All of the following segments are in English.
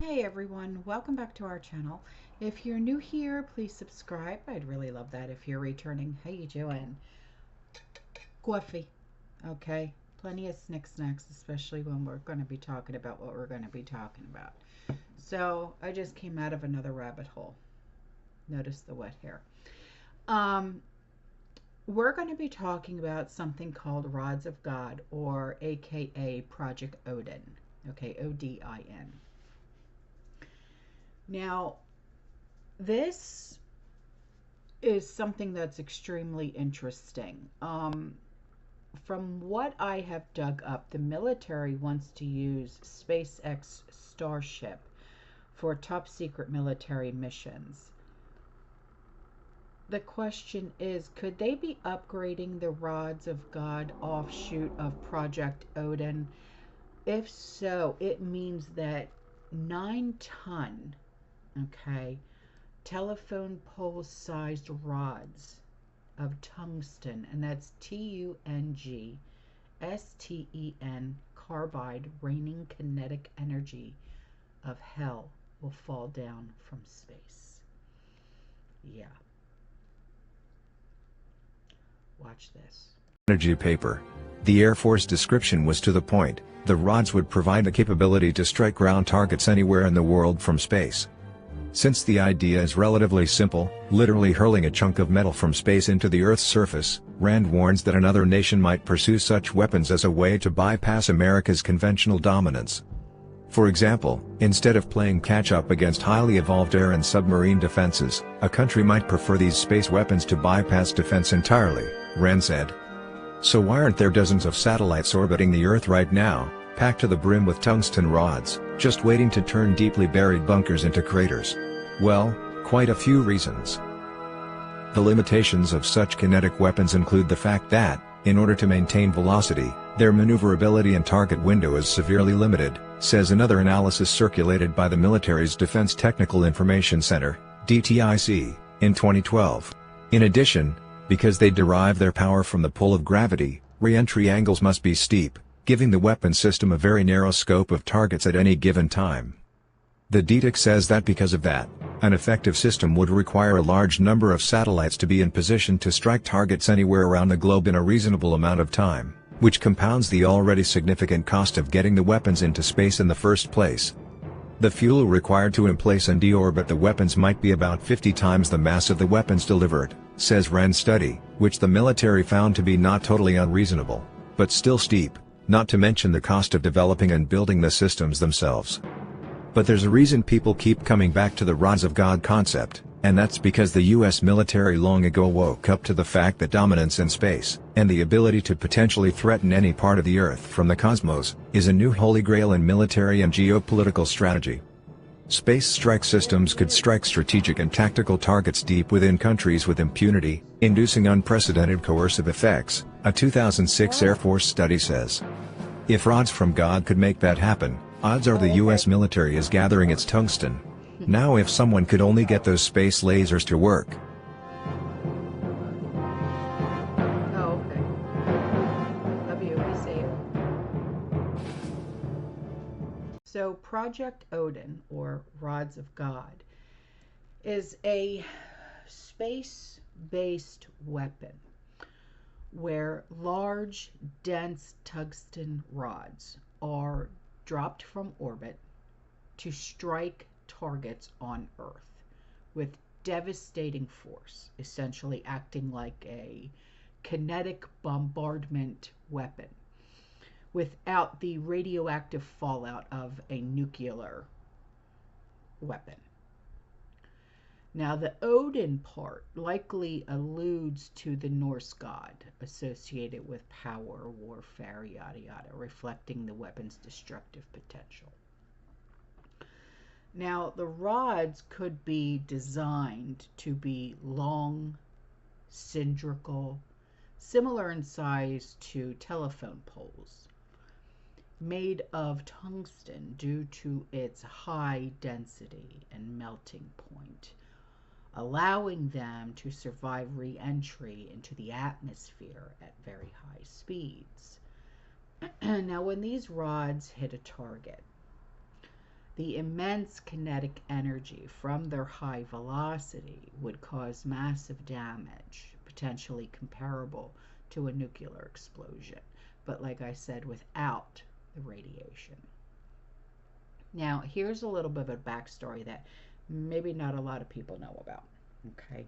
Hey everyone, welcome back to our channel. If you're new here, please subscribe. I'd really love that if you're returning. How you doing? Coffee. Okay. Plenty of snacks, especially when we're going to be talking about what we're going to be talking about. So I just came out of another rabbit hole. Notice the wet hair. Um, we're going to be talking about something called Rods of God, or AKA Project Odin. Okay, Odin. Now, this is something that's extremely interesting. From what I have dug up, the military wants to use SpaceX Starship for top secret military missions. The question is, could they be upgrading the Rods of God offshoot of Project Odin? If so, it means that 9-ton, okay, telephone pole sized rods of tungsten, and that's TUNGSTEN carbide, raining kinetic energy of hell, will fall down from space. Yeah. Watch this. Energy paper. The Air Force description was to the point. The rods would provide the capability to strike ground targets anywhere in the world from space. Since the idea is relatively simple, literally hurling a chunk of metal from space into the Earth's surface, Rand warns that another nation might pursue such weapons as a way to bypass America's conventional dominance. For example, instead of playing catch-up against highly evolved air and submarine defenses, a country might prefer these space weapons to bypass defense entirely, Rand said. So why aren't there dozens of satellites orbiting the Earth right now, packed to the brim with tungsten rods, just waiting to turn deeply buried bunkers into craters? Well, quite a few reasons. The limitations of such kinetic weapons include the fact that, in order to maintain velocity, their maneuverability and target window is severely limited, says another analysis circulated by the military's Defense Technical Information Center, DTIC, in 2012. In addition, because they derive their power from the pull of gravity, re-entry angles must be steep, giving the weapon system a very narrow scope of targets at any given time. The DTIC says that because of that, an effective system would require a large number of satellites to be in position to strike targets anywhere around the globe in a reasonable amount of time, which compounds the already significant cost of getting the weapons into space in the first place. The fuel required to emplace and deorbit the weapons might be about 50 times the mass of the weapons delivered, says Rand's study, which the military found to be not totally unreasonable, but still steep, not to mention the cost of developing and building the systems themselves. But there's a reason people keep coming back to the Rods of God concept, and that's because the US military long ago woke up to the fact that dominance in space, and the ability to potentially threaten any part of the Earth from the cosmos, is a new holy grail in military and geopolitical strategy. Space strike systems could strike strategic and tactical targets deep within countries with impunity, inducing unprecedented coercive effects, a 2006 Air Force study says. If Rods from God could make that happen, odds are the US military is gathering its tungsten. Now if someone could only get those space lasers to work. Oh, okay. Love you. Be safe. So, Project Odin, or Rods of God, is a space-based weapon where large, dense tungsten rods are dropped from orbit to strike targets on Earth with devastating force, essentially acting like a kinetic bombardment weapon without the radioactive fallout of a nuclear weapon. Now, the Odin part likely alludes to the Norse god associated with power, warfare, yada yada, reflecting the weapon's destructive potential. Now, the rods could be designed to be long, cylindrical, similar in size to telephone poles, made of tungsten due to its high density and melting point, allowing them to survive re-entry into the atmosphere at very high speeds. Now, when these rods hit a target, The immense kinetic energy from their high velocity would cause massive damage, potentially comparable to a nuclear explosion, but like I said, without the radiation. Now, here's a little bit of a backstory that maybe not a lot of people know about. Okay.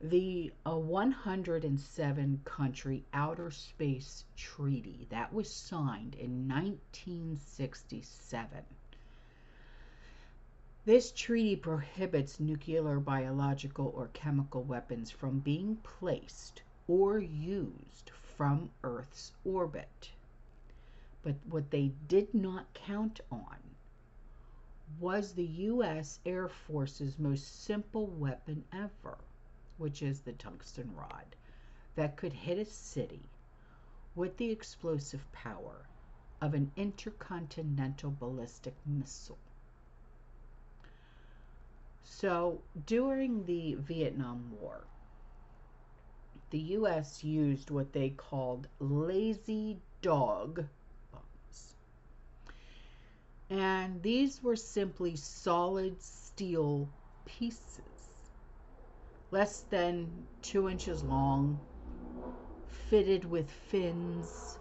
The 107 country outer space treaty that was signed in 1967. This treaty prohibits nuclear, biological, or chemical weapons from being placed or used from Earth's orbit. But what they did not count on was the U.S. Air Force's most simple weapon ever, which is the tungsten rod, that could hit a city with the explosive power of an intercontinental ballistic missile. So during the Vietnam War, the U.S. used what they called lazy dog bombs. And these were simply solid steel pieces, less than 2 inches long, fitted with fins,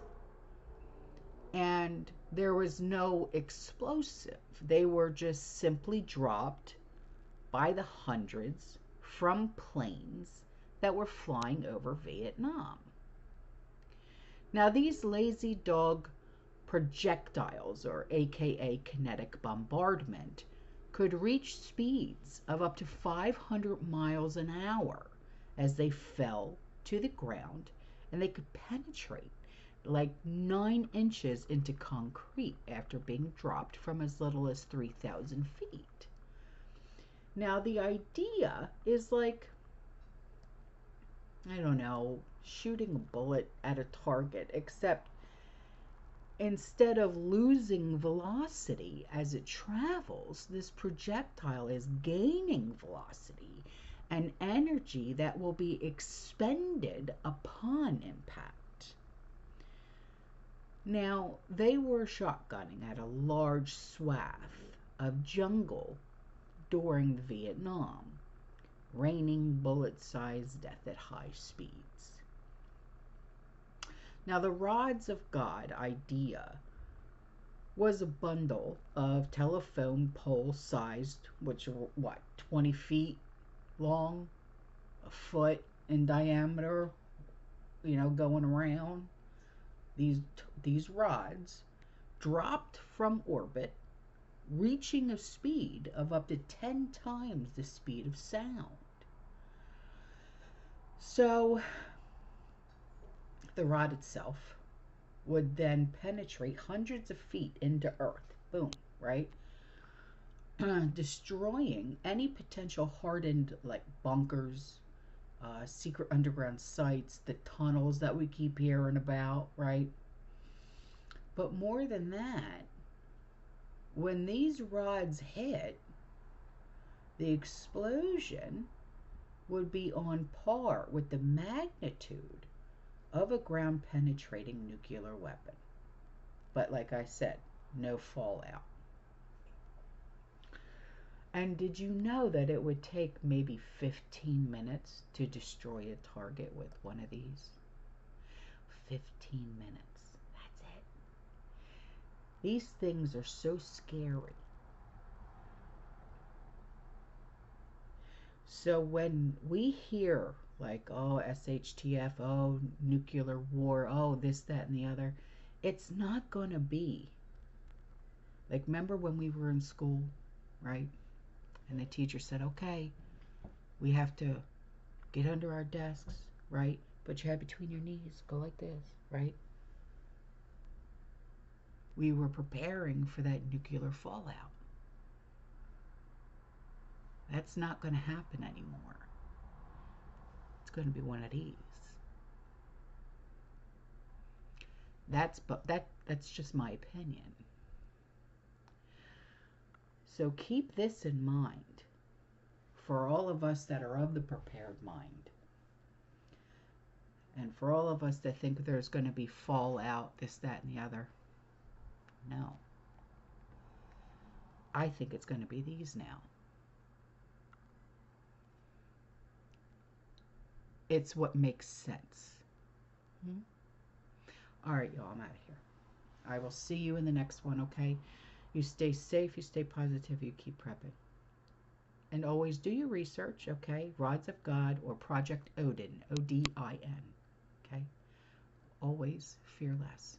and there was no explosive. They were just simply dropped by the hundreds from planes that were flying over Vietnam. Now, these lazy dog projectiles, or AKA kinetic bombardment, could reach speeds of up to 500 miles an hour as they fell to the ground, and they could penetrate like 9 inches into concrete after being dropped from as little as 3,000 feet. Now, the idea is like, I don't know, shooting a bullet at a target, except instead of losing velocity as it travels, this projectile is gaining velocity and energy that will be expended upon impact. Now, they were shotgunning at a large swath of jungle during Vietnam, raining bullet-sized death at high speeds. Now, the rods of God idea was a bundle of telephone pole-sized, which were, what, 20 feet long, a foot in diameter, going around. These rods dropped from orbit, reaching a speed of up to 10 times the speed of sound. So the rod itself would then penetrate hundreds of feet into Earth. Boom, right? Destroying any potential hardened like bunkers, secret underground sites, the tunnels that we keep hearing about, right? But more than that, when these rods hit, the explosion would be on par with the magnitude of a ground penetrating nuclear weapon. But like I said, no fallout. And did you know that it would take maybe 15 minutes to destroy a target with one of these? 15 minutes. That's it. These things are so scary. So when we hear like, oh, SHTF, oh, nuclear war, oh, this, that, and the other, it's not going to be. Like, remember when we were in school, right? And the teacher said, okay, we have to get under our desks, right? Put your head between your knees, go like this, right? We were preparing for that nuclear fallout. That's not going to happen anymore. It's going to be one of these. That's just my opinion. So keep this in mind for all of us that are of the prepared mind. And for all of us that think there's going to be fallout, this, that, and the other. No. I think it's going to be these now. It's what makes sense. Hmm? All right, y'all, I'm out of here. I will see you in the next one, okay? You stay safe, you stay positive, you keep prepping. And always do your research, okay? Rods of God or Project Odin, Odin. Okay? Always fear less.